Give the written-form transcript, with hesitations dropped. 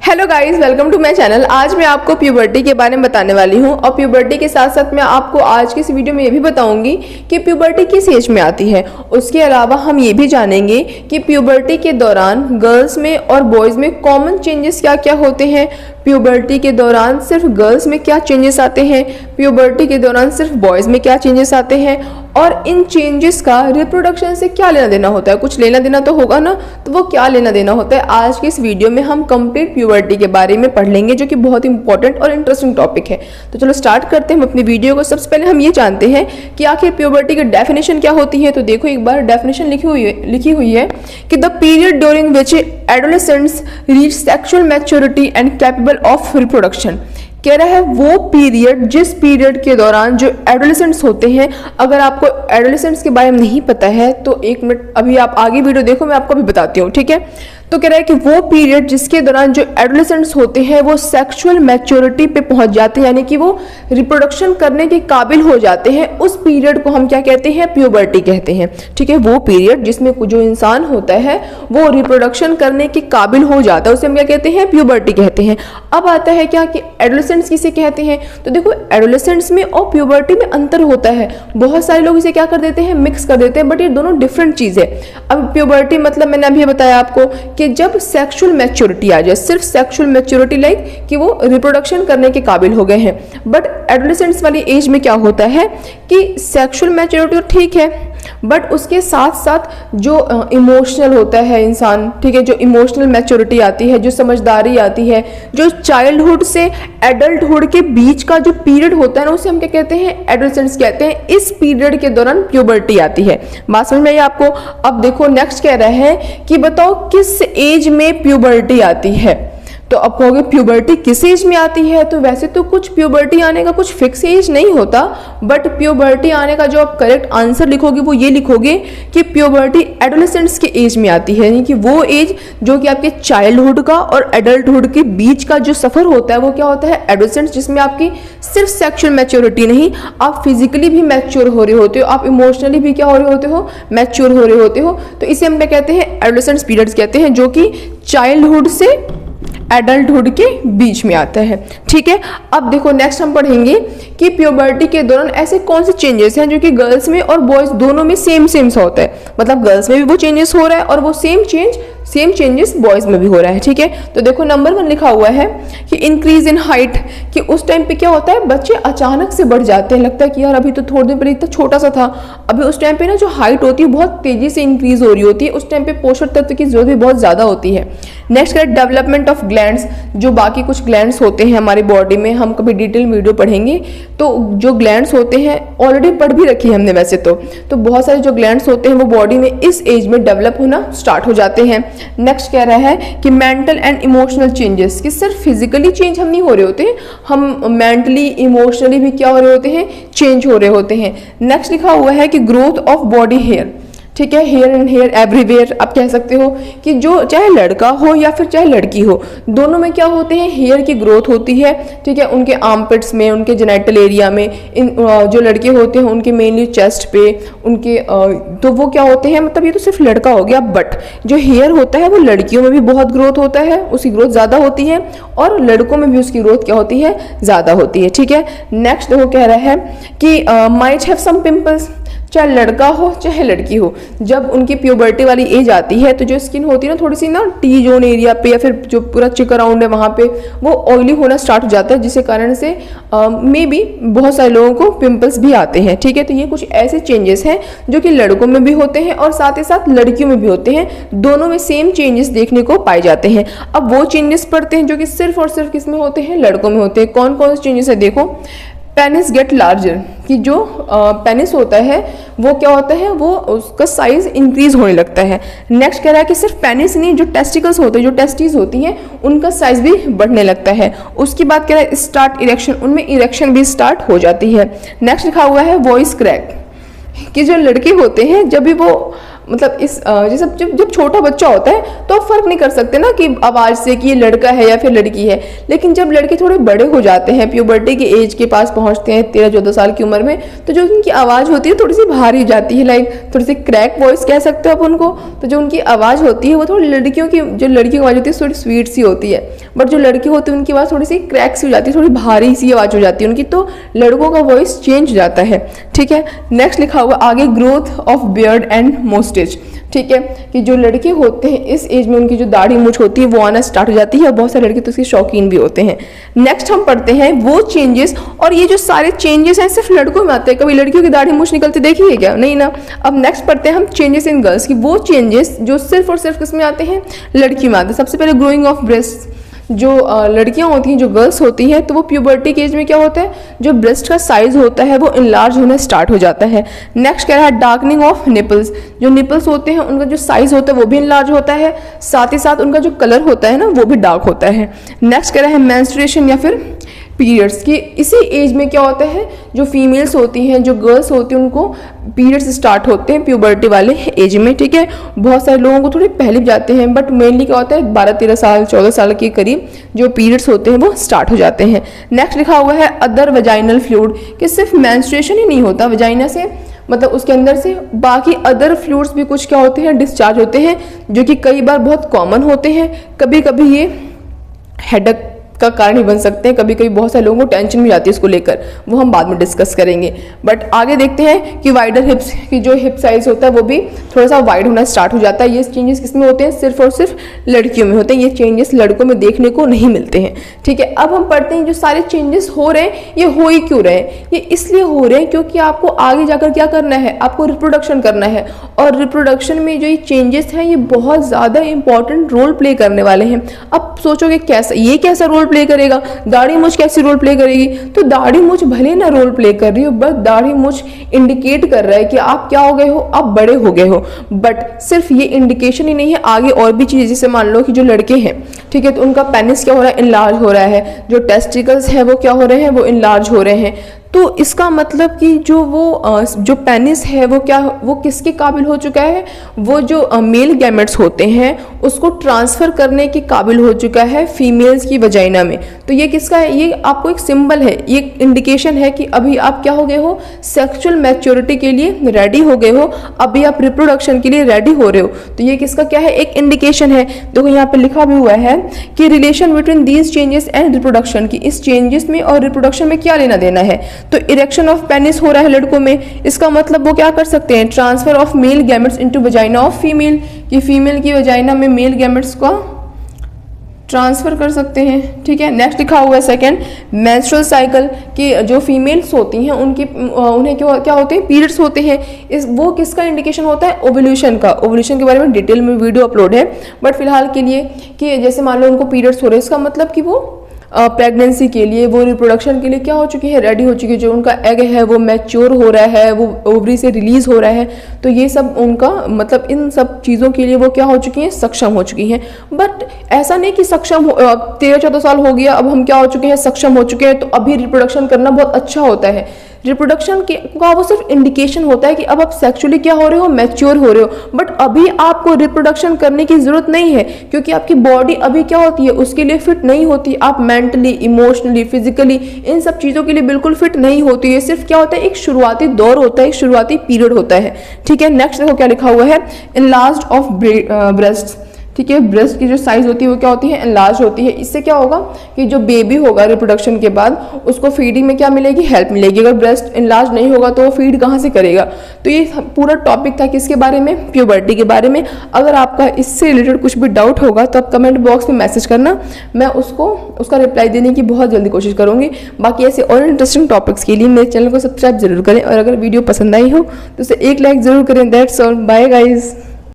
Hello guys, welcome to my channel. आज मैं आपको प्यूबर्टी के बारे में बताने वाली हूँ और प्यूबर्टी के साथ साथ मैं आपको आज की इस वीडियो में ये भी बताऊंगी कि प्यूबर्टी किस एज में आती है। उसके अलावा हम ये भी जानेंगे कि प्यूबर्टी के दौरान गर्ल्स में और बॉयज़ में कॉमन चेंजेस क्या क्या होते हैं, प्यूबर्टी के दौरान सिर्फ गर्ल्स में क्या चेंजेस आते हैं, प्यूबर्टी के दौरान सिर्फ बॉयज़ में क्या चेंजेस आते हैं और इन चेंजेस का रिप्रोडक्शन से क्या लेना देना होता है। कुछ लेना देना तो होगा ना, तो वो क्या लेना देना होता है आज की इस वीडियो में हम कंप्लीट प्यूबर्टी के बारे में पढ़ लेंगे, जो कि बहुत इंपॉर्टेंट और इंटरेस्टिंग टॉपिक है। तो चलो स्टार्ट करते हैं हम अपनी वीडियो को। सबसे पहले हम ये जानते हैं कि आखिर प्यूबर्टी की डेफिनेशन क्या होती है। तो देखो एक बार डेफिनेशन लिखी हुई है कि the period during which adolescents reach sexual maturity and capable of reproduction. कह रहा है वो पीरियड, जिस पीरियड के दौरान जो एडोलेसेंट्स होते हैं, अगर आपको एडोलेसेंट्स के बारे में नहीं पता है तो एक मिनट अभी आप आगे वीडियो देखो, मैं आपको अभी बताती हूँ, ठीक है। तो कह रहा है कि वो पीरियड जिसके दौरान जो एडोलेसेंट्स होते हैं वो सेक्सुअल मैच्योरिटी पे पहुंच जाते हैं, यानी कि वो रिप्रोडक्शन करने के काबिल हो जाते हैं, उस पीरियड को हम क्या कहते हैं, प्यूबर्टी कहते हैं, ठीक है। वो पीरियड जिसमें जो इंसान होता है वो रिप्रोडक्शन करने के काबिल हो जाता है, उसे हम क्या कहते हैं, प्यूबर्टी कहते हैं। अब आता है क्या कि एडोलेसेंट्स किसे कहते हैं। तो देखो एडोलेसेंट्स में और प्यूबर्टी में अंतर होता है। बहुत सारे लोग इसे क्या कर देते हैं, मिक्स कर देते हैं, बट ये दोनों डिफरेंट चीज़ है। अब प्यूबर्टी मतलब मैंने अभी बताया आपको कि जब सेक्सुअल मैच्योरिटी आ जाए, सिर्फ सेक्सुअल मैच्योरिटी लाइक कि वो रिप्रोडक्शन करने के काबिल हो गए हैं। बट एडोलेसेंट्स वाली एज में क्या होता है कि सेक्सुअल मैच्योरिटी तो ठीक है, बट उसके साथ साथ जो इमोशनल होता है इंसान, ठीक है, जो इमोशनल मैच्योरिटी आती है, जो समझदारी आती है, जो चाइल्डहुड से एडल्टहुड के बीच का जो पीरियड होता है ना, उसे हम क्या कहते हैं, एडोलेसेंस कहते हैं। इस पीरियड के दौरान प्यूबर्टी आती है। बात समझ में आई आपको। अब देखो नेक्स्ट कह रहा है कि बताओ किस एज में प्यूबर्टी आती है। तो अब कहोगे प्यूबर्टी किस एज में आती है। तो वैसे तो कुछ प्यूबर्टी आने का कुछ फिक्स एज नहीं होता, बट प्यूबर्टी आने का जो आप करेक्ट आंसर लिखोगे वो ये लिखोगे कि प्यूबर्टी एडोलेसेंट्स के एज में आती है, यानी कि वो एज जो कि आपके चाइल्डहुड का और एडल्टहुड के बीच का जो सफर होता है वो क्या होता है, एडोलेसेंट्स, जिसमें आपकी सिर्फ सेक्सुअल मैच्योरिटी नहीं, आप फिजिकली भी मैच्योर हो रहे होते हो, आप इमोशनली भी क्या हो रहे होते हो, मैच्योर हो रहे होते हो। तो इसे हम क्या कहते हैं, एडोलेसेंट्स पीरियड्स कहते हैं, जो कि चाइल्डहुड से एडल्टहुड के बीच में आता है, ठीक है। अब देखो नेक्स्ट हम पढ़ेंगे कि प्यूबर्टी के दौरान ऐसे कौन से चेंजेस हैं जो कि गर्ल्स में और बॉयज दोनों में सेम सा होता है। मतलब गर्ल्स में भी वो चेंजेस हो रहा है और वो सेम चेंजेस बॉयज में भी हो रहा है, ठीक है। तो देखो नंबर 1 लिखा हुआ है कि इंक्रीज इन हाइट, कि उस टाइम पे क्या होता है, बच्चे अचानक से बढ़ जाते हैं। लगता है कि यार अभी तो थोड़े दिन पहले इतना छोटा सा था, अभी उस टाइम पे ना जो हाइट होती है बहुत तेजी से इंक्रीज हो रही होती है। उस टाइम पे पोषक तत्व की जरूरत भी बहुत ज्यादा होती है। नेक्स्ट है डेवलपमेंट ऑफ ग्लैंड्स, जो बाकी कुछ ग्लैंड्स होते हैं हमारी बॉडी में, हम कभी डिटेल वीडियो पढ़ेंगे। तो जो ग्लैंड्स होते हैं ऑलरेडी पढ़ भी रखी है हमने वैसे तो बहुत सारे जो ग्लैंड्स होते हैं वो बॉडी में इस एज में डेवलप होना स्टार्ट हो जाते हैं। नेक्स्ट कह रहा है कि मेंटल एंड इमोशनल चेंजेस, कि सिर्फ फिजिकली चेंज हम नहीं हो रहे होते, हम मेंटली इमोशनली भी क्या हो रहे होते हैं, चेंज हो रहे होते हैं। नेक्स्ट लिखा हुआ है कि ग्रोथ ऑफ बॉडी हेयर, ठीक है, हेयर एंड हेयर एवरीवेयर आप कह सकते हो कि जो चाहे लड़का हो या फिर चाहे लड़की हो, दोनों में क्या होते हैं, हेयर की ग्रोथ होती है, ठीक है। उनके आर्मपिट्स में, उनके जेनिटल एरिया में, इन जो लड़के होते हैं उनके मेनली चेस्ट पे, उनके तो वो क्या होते हैं, मतलब ये तो सिर्फ लड़का हो गया, बट जो हेयर होता है वो लड़कियों में भी बहुत ग्रोथ होता है, उसकी ग्रोथ ज़्यादा होती है, और लड़कों में भी उसकी ग्रोथ क्या होती है, ज़्यादा होती है, ठीक है। नेक्स्ट देखो कह रहा है कि माइट हैव सम पिंपल्स, चाहे लड़का हो चाहे लड़की हो, जब उनकी प्यूबर्टी वाली एज आती है तो जो स्किन होती है ना, थोड़ी सी ना टी जोन एरिया पे या फिर जो पूरा चिक अराउंड है वहाँ पे वो ऑयली होना स्टार्ट हो जाता है, जिसके कारण से मे बी बहुत सारे लोगों को पिंपल्स भी आते हैं, ठीक है। तो ये कुछ ऐसे चेंजेस हैं जो कि लड़कों में भी होते हैं और साथ ही साथ लड़कियों में भी होते हैं, दोनों में सेम चेंजेस देखने को पाए जाते हैं। अब वो चेंजेस पढ़ते हैं जो कि सिर्फ और सिर्फ किस में होते हैं, लड़कों में होते हैं। कौन कौन से चेंजेस है देखो। पेनिस गेट लार्जर, कि जो पेनिस होता है वो क्या होता है, वो उसका साइज इंक्रीज होने लगता है। नेक्स्ट कह रहा है कि सिर्फ पेनिस नहीं, जो टेस्टिकल्स होते हैं, जो टेस्टिस होती हैं, उनका साइज भी बढ़ने लगता है। उसकी बात कह रहा है स्टार्ट इरेक्शन, उनमें इरेक्शन भी स्टार्ट हो जाती है। नेक्स्ट लिखा हुआ है वॉइस क्रैक, कि जो लड़के होते हैं जब भी वो मतलब इस जैसे जब छोटा बच्चा होता है तो आप फर्क नहीं कर सकते ना कि आवाज़ से कि ये लड़का है या फिर लड़की है। लेकिन जब लड़के थोड़े बड़े हो जाते हैं, प्यूबर्टी के एज के पास पहुंचते हैं 13-14 साल की उम्र में, तो जो उनकी आवाज़ होती है थोड़ी सी भारी जाती है, लाइक थोड़ी सी क्रैक वॉइस कह सकते हो आप उनको। तो जो उनकी आवाज़ होती है वो थोड़ी लड़कियों की आवाज़ होती है थोड़ी स्वीट सी होती है, बट जो लड़के होते हैं उनकी आवाज़ थोड़ी सी क्रैक सी हो जाती है, थोड़ी भारी सी आवाज़ हो जाती है उनकी। तो लड़कों का वॉइस चेंज हो जाता है। ठीक है, नेक्स्ट लिखा हुआ आगे ग्रोथ ऑफ बियर्ड एंड मोस्टेज। ठीक है, कि जो लड़के होते हैं इस एज में उनकी जो दाढ़ी मूछ होती है वो आना स्टार्ट हो जाती है, और बहुत सारे लड़के तो इसके शौकीन भी होते हैं। नेक्स्ट हम पढ़ते हैं वो चेंजेस, और ये जो सारे चेंजेस हैं सिर्फ लड़कों में आते हैं, कभी लड़कियों की दाढ़ी मूछ निकलती देखी है क्या? नहीं ना। अब नेक्स्ट पढ़ते हैं हम चेंजेस इन गर्ल्स की, वो चेंजेस जो सिर्फ और सिर्फ किसमें आते हैं? लड़की में आते हैं। सबसे पहले ग्रोइंग ऑफ ब्रेस्ट, जो लड़कियां होती हैं, जो गर्ल्स होती हैं, तो वो प्यूबर्टी के एज में क्या होता है, जो ब्रेस्ट का साइज होता है वो इनलार्ज होना स्टार्ट हो जाता है। नेक्स्ट कह रहा है डार्कनिंग ऑफ निपल्स, जो निपल्स होते हैं उनका जो साइज होता है वो भी इनलार्ज होता है, साथ ही साथ उनका जो कलर होता है ना वो भी डार्क होता है। नेक्स्ट कह रहा है मेंस्ट्रुएशन या फिर पीरियड्स की, इसी एज में क्या होता है, जो फीमेल्स होती हैं, जो गर्ल्स होती हैं, उनको पीरियड्स स्टार्ट होते हैं प्यूबर्टी वाले एज में। ठीक है, बहुत सारे लोगों को थोड़े पहले भी जाते हैं, बट मेनली क्या होता है 12-13 साल 14 साल के करीब जो पीरियड्स होते हैं वो स्टार्ट हो जाते हैं। नेक्स्ट लिखा हुआ है अदर वजाइनल फ्लूइड, कि सिर्फ मेंस्ट्रुएशन ही नहीं होता वजाइना से, मतलब उसके अंदर से बाकी अदर फ्लूइड्स भी कुछ क्या होते हैं, डिस्चार्ज होते हैं, जो कि कई बार बहुत कॉमन होते हैं। कभी कभी ये हेडेक का कारण ही बन सकते हैं, कभी कभी बहुत सारे लोगों को टेंशन भी जाती है इसको लेकर, वो हम बाद में डिस्कस करेंगे। बट आगे देखते हैं कि वाइडर हिप्स की जो हिप साइज होता है वो भी थोड़ा सा वाइड होना स्टार्ट हो जाता है। ये चेंजेस किसमें होते हैं? सिर्फ और सिर्फ लड़कियों में होते हैं, ये चेंजेस लड़कों में देखने को नहीं मिलते हैं। ठीक है, अब हम पढ़ते हैं जो सारे चेंजेस हो रहे हैं ये हो ही क्यों रहे हैं? ये इसलिए हो रहे हैं क्योंकि आपको आगे जाकर क्या करना है, आपको रिप्रोडक्शन करना है, और रिप्रोडक्शन में जो ये चेंजेस हैं ये बहुत ज़्यादा इंपॉर्टेंट रोल प्ले करने वाले हैं। अब सोचोगे कैसा, ये कैसा रोल प्ले करेगा, दाढ़ी मूछ कैसी रोल प्ले करेगी? तो दाढ़ी मूछ भले ना रोल प्ले कर रही हो, बट दाढ़ी मूछ इंडिकेट कर रहा है कि आप क्या हो गए हो, आप बड़े हो गए हो। बट सिर्फ ये इंडिकेशन ही नहीं है, आगे और भी चीजें, जैसे मान लो कि जो लड़के हैं, ठीक है, तो उनका पेनिस क्या हो रहा है, इनलार्ज हो रहा है, जो टेस्टिकल्स है वो क्या हो रहे हैं, वो इनलार्ज हो रहे हैं। तो इसका मतलब कि जो पेनिस है वो किसके काबिल हो चुका है, वो जो मेल गैमेट्स होते हैं उसको ट्रांसफर करने के काबिल हो चुका है फीमेल्स की वजाइना में। तो ये किसका है? ये आपको एक सिंबल है, ये इंडिकेशन है कि अभी आप क्या हो गए हो, सेक्सुअल मैच्योरिटी के लिए रेडी हो गए हो, अभी आप रिप्रोडक्शन के लिए रेडी हो रहे हो। तो ये किसका क्या है, एक इंडिकेशन है। देखो यहाँ पे लिखा भी हुआ है कि relation between these changes and reproduction, की इस चेंजेस में और रिप्रोडक्शन में क्या लेना देना है। तो इरेक्शन ऑफ पेनिस हो रहा है लड़कों में, इसका मतलब वो क्या कर सकते हैं, transfer of male gametes into vagina of female, कि फीमेल की वजाइना में मेल गैमेट्स का ट्रांसफर कर सकते हैं। ठीक है, नेक्स्ट लिखा हुआ है सेकंड मेंस्ट्रुअल साइकिल, कि जो फीमेल्स होती हैं उन्हें क्या होते हैं, पीरियड्स होते हैं। वो किसका इंडिकेशन होता है, ओवुलेशन का। ओवुलेशन के बारे में डिटेल में वीडियो अपलोड है, बट फिलहाल के लिए कि जैसे मान लो उनको पीरियड्स हो रहे हैं, इसका मतलब कि वो प्रेगनेंसी के लिए, वो रिप्रोडक्शन के लिए क्या हो चुकी है, रेडी हो चुकी है। जो उनका एग है वो मैच्योर हो रहा है, वो ओवरी से रिलीज हो रहा है। तो ये सब उनका मतलब इन सब चीज़ों के लिए वो क्या हो चुकी हैं, सक्षम हो चुकी हैं। बट ऐसा नहीं कि सक्षम 13-14 साल हो गया अब हम क्या हो चुके हैं, सक्षम हो चुके हैं, तो अभी रिप्रोडक्शन करना बहुत अच्छा होता है। रिप्रोडक्शन का वो सिर्फ इंडिकेशन होता है कि अब आप सेक्सुअली क्या हो रहे हो, मैच्योर हो रहे हो। बट अभी आपको रिप्रोडक्शन करने की जरूरत नहीं है, क्योंकि आपकी बॉडी अभी क्या होती है, उसके लिए फिट नहीं होती। आप मेंटली, इमोशनली, फिजिकली इन सब चीज़ों के लिए बिल्कुल फिट नहीं होती है। सिर्फ क्या होता है, एक शुरुआती दौर होता है, एक शुरुआती पीरियड होता है। ठीक है, नेक्स्ट देखो क्या लिखा हुआ है, इनलार्ज ऑफ ब्रेस्ट। ठीक है, ब्रेस्ट की जो साइज होती है वो क्या होती है, एनलार्ज होती है। इससे क्या होगा कि जो बेबी होगा रिप्रोडक्शन के बाद उसको फीडिंग में क्या मिलेगी, हेल्प मिलेगी। अगर ब्रेस्ट एनलार्ज नहीं होगा तो वो फीड कहाँ से करेगा। तो ये पूरा टॉपिक था किसके बारे में, प्यूबर्टी के बारे में। अगर आपका इससे रिलेटेड कुछ भी डाउट होगा तो आप कमेंट बॉक्स में मैसेज करना, मैं उसका रिप्लाई देने की बहुत जल्दी कोशिश करूँगी। बाकी ऐसे और इंटरेस्टिंग टॉपिक्स के लिए मेरे चैनल को सब्सक्राइब जरूर करें, और अगर वीडियो पसंद आई हो तो उसे एक लाइक जरूर करें। That's all, bye guys.